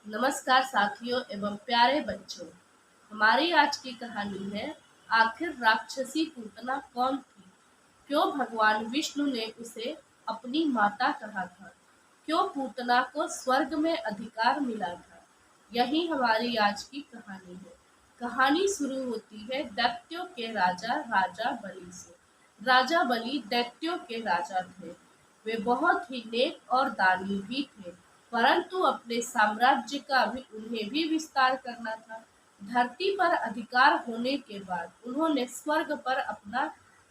नमस्कार साथियों एवं प्यारे बच्चों। हमारी आज की कहानी है आखिर राक्षसी पूतना कौन थी। क्यों भगवान विष्णु ने उसे अपनी माता कहा था। क्यों पूतना को स्वर्ग में अधिकार मिला था। यही हमारी आज की कहानी है। कहानी शुरू होती है दैत्यों के राजा राजा बलि से। राजा बलि दैत्यों के राजा थे। वे बहुत ही नेक और दानी भी थे, परंतु अपने साम्राज्य का भी उन्हें भी विस्तार करना था। धरती पर अधिकार होने के बाद उन्होंने स्वर्ग पर अपना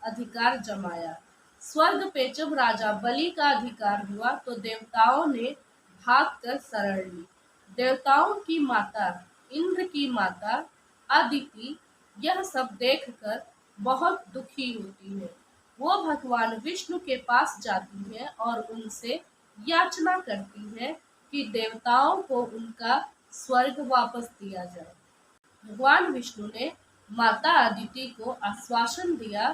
अधिकार जमाया। स्वर्ग पे जब राजा बलि का अधिकार हुआ तो देवताओं ने भागकर शरण ली। देवताओं की माता, इंद्र की माता अदिति यह सब देखकर बहुत दुखी होती है। वो भगवान विष्णु के पास जाती है और उनसे याचना करती है कि देवताओं को उनका स्वर्ग वापस दिया जाए। भगवान विष्णु ने माता अदिति को आश्वासन दिया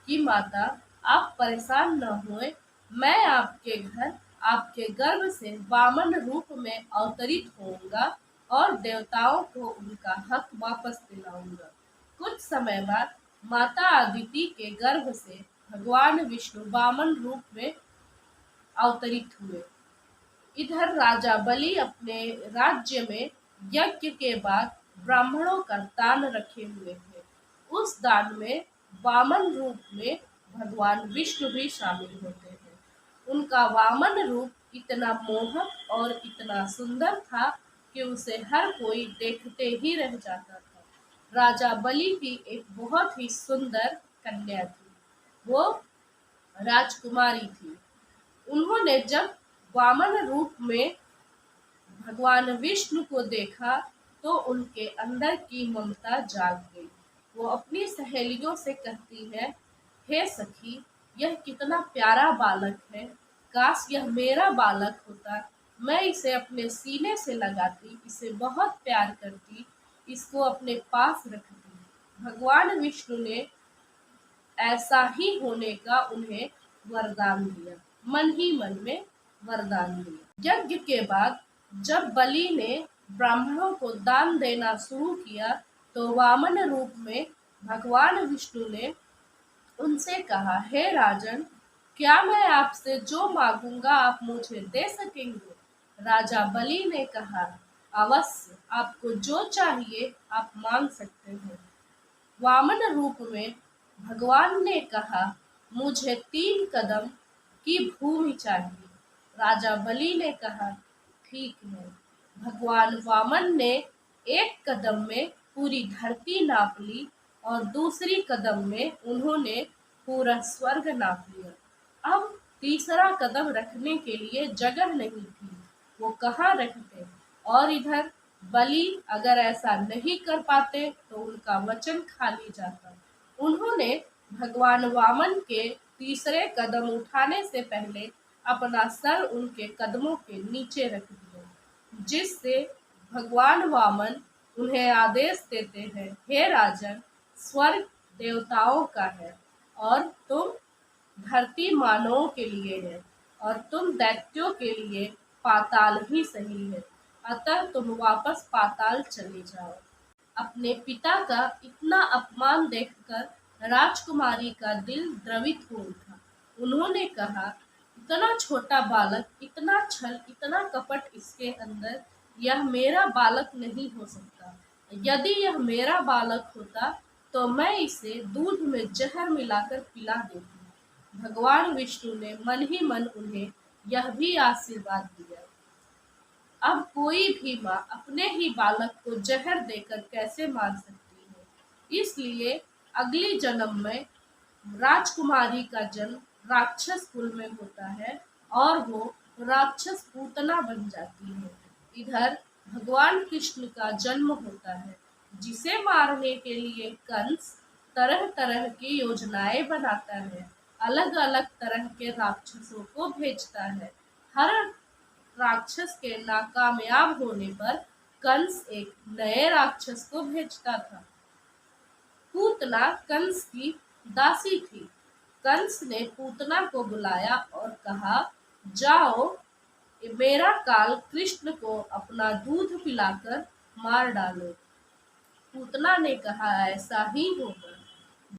कि माता, आप परेशान न होएं, मैं आपके घर आपके गर्भ से वामन रूप में अवतरित होऊंगा और देवताओं को उनका हक वापस दिलाऊंगा। कुछ समय बाद माता अदिति के गर्भ से भगवान विष्णु वामन रूप में अवतरित हुए। इधर राजा बलि अपने राज्य में यज्ञ के बाद ब्राह्मणों का दान रखे हुए थे। उस दान में वामन रूप में भगवान विष्णु भी शामिल होते हैं। उनका वामन रूप इतना मोहक और इतना सुंदर था कि उसे हर कोई देखते ही रह जाता था। राजा बलि की एक बहुत ही सुंदर कन्या थी। वो राजकुमारी थी। उन्होंने जब वामन रूप में भगवान विष्णु को देखा तो उनके अंदर की ममता जाग गई। वो अपनी सहेलियों से कहती है, हे सखी, यह कितना प्यारा बालक है। काश यह मेरा बालक होता। मैं इसे अपने सीने से लगाती, इसे बहुत प्यार करती, इसको अपने पास रखती। भगवान विष्णु ने ऐसा ही होने का उन्हें वरदान दिया। मन ही मन में वरदान दिया। यज्ञ के बाद जब बलि ने ब्राह्मणों को दान देना शुरू किया तो वामन रूप में भगवान विष्णु ने उनसे कहा, हे राजन, क्या मैं आपसे जो मांगूंगा आप मुझे दे सकेंगे। राजा बलि ने कहा, अवश्य, आपको जो चाहिए आप मांग सकते हैं। वामन रूप में भगवान ने कहा, मुझे 3 कदम की भूमि चाहिए। राजा बलि ने कहा, ठीक है। भगवान वामन ने एक कदम में पूरी धरती नाप ली और दूसरी कदम में उन्होंने पूरा स्वर्ग नाप लिया। अब तीसरा कदम रखने के लिए जगह नहीं थी, वो कहाँ रखते। और इधर बलि अगर ऐसा नहीं कर पाते तो उनका वचन खाली जाता। उन्होंने भगवान वामन के तीसरे कदम उठाने से पहले अपना सर उनके कदमों के नीचे रख दिया, जिससे भगवान वामन उन्हें आदेश देते हैं, हे राजन, स्वर्ग देवताओं का है और तुम धरती मानवों के लिए है और तुम दैत्यों के लिए पाताल ही सही है। अतः तुम वापस पाताल चले जाओ। अपने पिता का इतना अपमान देखकर राजकुमारी का दिल द्रवित हो उठा। उन्होंने कहा, इतना छोटा बालक, इतना छल, इतना कपट इसके अंदर, यह मेरा बालक नहीं हो सकता। यदि यह मेरा बालक होता तो मैं इसे दूध में जहर मिलाकर पिला देती। भगवान विष्णु ने मन ही मन उन्हें यह भी आशीर्वाद दिया। अब कोई भी माँ अपने ही बालक को जहर देकर कैसे मार सकती है। इसलिए अगली जन्म में राजकुमारी का जन्म राक्षस कुल में होता है और वो राक्षस पूतना बन जाती है। इधर भगवान कृष्ण का जन्म होता है, जिसे मारने के लिए कंस तरह तरह की योजनाएं बनाता है। अलग अलग तरह के राक्षसों को भेजता है। हर राक्षस के नाकामयाब होने पर कंस एक नए राक्षस को भेजता था। पूतना कंस की दासी थी। कंस ने पूतना को बुलाया और कहा, जाओ, मेरा काल कृष्ण को अपना दूध पिलाकर मार डालो। पूतना ने कहा, ऐसा ही होगा।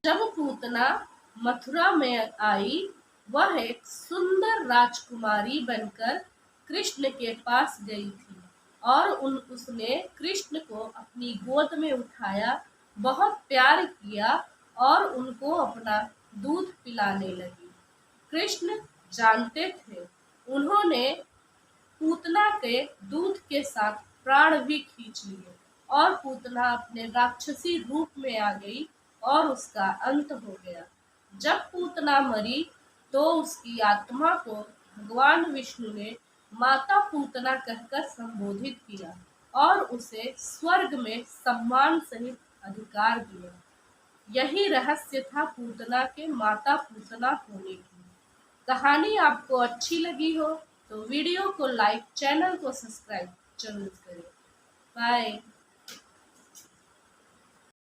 जब पूतना मथुरा में आई, वह एक सुंदर राजकुमारी बनकर कृष्ण के पास गई थी और उसने कृष्ण को अपनी गोद में उठाया, बहुत प्यार किया और उनको अपना दूध पिलाने लगी। कृष्ण जानते थे उन्होंने पूतना के दूध के साथ प्राण भी खींच लिए और पूतना अपने राक्षसी रूप में आ गई और उसका अंत हो गया। जब पूतना मरी तो उसकी आत्मा को भगवान विष्णु ने माता पूतना कहकर संबोधित किया और उसे स्वर्ग में सम्मान सहित अधिकार दिया। यही रहस्य था पूतना के माता पूतना होने की। कहानी आपको अच्छी लगी हो तो वीडियो को लाइक, चैनल को सब्सक्राइब जरूर करें। बाय।